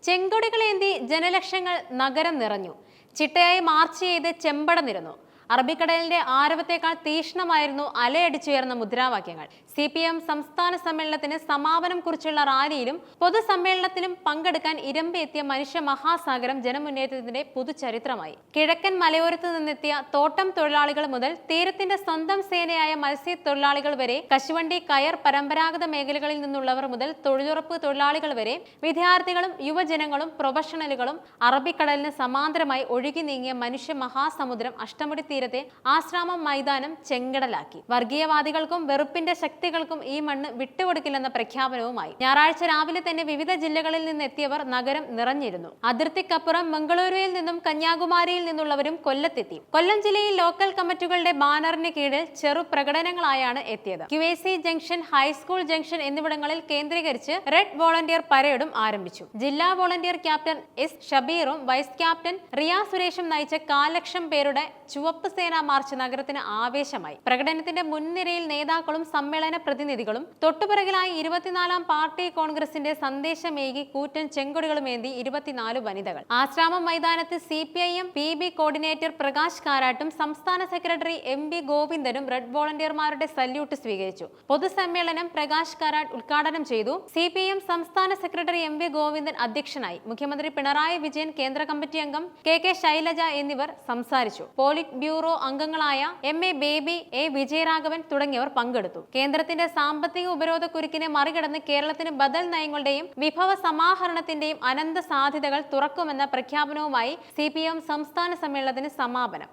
ചെങ്കൊടികളേന്തി ജനലക്ഷങ്ങൾ നഗരം നിറഞ്ഞു. ചിട്ടയായി മാർച്ച് ചെയ്ത് ചെമ്പട നിരന്നു. അറബിക്കടലിന്റെ ആരവത്തേക്കാൾ തീക്ഷ്ണമായിരുന്നു അലയടിച്ചുയർന്ന മുദ്രാവാക്യങ്ങൾ. CPM സംസ്ഥാന സമ്മേളനത്തിന് സമാപനം കുറിച്ചുള്ള റാലിയിലും പൊതുസമ്മേളനത്തിലും പങ്കെടുക്കാൻ ഇരമ്പെത്തിയ മനുഷ്യ മഹാസാഗരം ജനമുന്നേറ്റത്തിന്റെ പുതുചരിത്രമായി. കിഴക്കൻ മലയോരത്ത് നിന്നെത്തിയ തോട്ടം തൊഴിലാളികൾ മുതൽ തീരത്തിന്റെ സ്വന്തം സേനയായ മത്സ്യത്തൊഴിലാളികൾ വരെ, കശുവണ്ടി കയർ പരമ്പരാഗത മേഖലകളിൽ നിന്നുള്ളവർ മുതൽ തൊഴിലുറപ്പ് തൊഴിലാളികൾ വരെ, വിദ്യാർത്ഥികളും യുവജനങ്ങളും പ്രൊഫഷണലുകളും അറബിക്കടലിന് സമാന്തരമായി ഒഴുകി നീങ്ങിയ മനുഷ്യ മഹാസമുദ്രം അഷ്ടമുടി തീരത്തെ ആശ്രാമം മൈതാനം ചെങ്കടലാക്കി. വർഗീയവാദികൾക്കും വെറുപ്പിന്റെ ശക്തികൾക്കും ഈ മണ്ണ് വിട്ടുകൊടുക്കില്ലെന്ന പ്രഖ്യാപനവുമായി. ഞായറാഴ്ച രാവിലെ തന്നെ വിവിധ ജില്ലകളിൽ നിന്നെത്തിയവർ നഗരം നിറഞ്ഞിരുന്നു. അതിർത്തിക്കപ്പുറം മംഗളൂരുവിൽ നിന്നും കന്യാകുമാരിയിൽ നിന്നുള്ളവരും കൊല്ലത്തെത്തി. കൊല്ലം ജില്ലയിൽ ലോക്കൽ കമ്മിറ്റികളുടെ ബാനറിന് കീഴിൽ ചെറു പ്രകടനങ്ങളായാണ് എത്തിയത്. QAC ജംഗ്ഷൻ, ഹൈസ്കൂൾ ജംഗ്ഷൻ എന്നിവിടങ്ങളിൽ കേന്ദ്രീകരിച്ച് റെഡ് വോളണ്ടിയർ പരേഡും ആരംഭിച്ചു. ജില്ലാ വോളണ്ടിയർ ക്യാപ്റ്റൻ S. ഷബീറും വൈസ് ക്യാപ്റ്റൻ റിയ സുരേഷും നയിച്ച 1,00,000 ലക്ഷം പേരുടെ ചുവപ്പ് സേനാ മാർച്ച് നഗരത്തിന് ആവേശമായി. പ്രകടനത്തിന്റെ മുൻനിരയിൽ നേതാക്കളും സമ്മേളന പ്രതിനിധികളും, തൊട്ടുപിറകിലായി 24-ാം പാർട്ടി കോൺഗ്രസിന്റെ സന്ദേശമേകി കൂറ്റൻ ചെങ്കൊടികളുമേന്തി 24 വനിതകൾ. ആശ്രാമം മൈതാനത്ത് CPIM PB കോർഡിനേറ്റർ പ്രകാശ് കാരാട്ടും സംസ്ഥാന സെക്രട്ടറി MB ഗോവിന്ദനും റെഡ് വോളണ്ടിയർമാരുടെ സല്യൂട്ട് സ്വീകരിച്ചു. പൊതുസമ്മേളനം പ്രകാശ് കാരാട്ട് ഉദ്ഘാടനം ചെയ്തു. CPIM സംസ്ഥാന സെക്രട്ടറി MV ഗോവിന്ദൻ അധ്യക്ഷനായി. മുഖ്യമന്ത്രി പിണറായി വിജയൻ, കേന്ദ്ര കമ്മിറ്റി അംഗം KK ശൈലജ എന്നിവർ സംസാരിച്ചു. പോളിറ്റ് ബ്യൂറോ അംഗങ്ങളായ MA ബേബി, A. വിജയരാഘവൻ തുടങ്ങിയവർ പങ്കെടുത്തു. കേന്ദ്രത്തിന്റെ സാമ്പത്തിക ഉപരോധക്കുരുക്കിനെ മറികടന്ന് കേരളത്തിന് ബദൽ നയങ്ങളുടെയും വിഭവ സമാഹരണത്തിന്റെയും അനന്ത സാധ്യതകൾ തുറക്കുമെന്ന പ്രഖ്യാപനവുമായി CPM സംസ്ഥാന സമ്മേളനത്തിന് സമാപനം.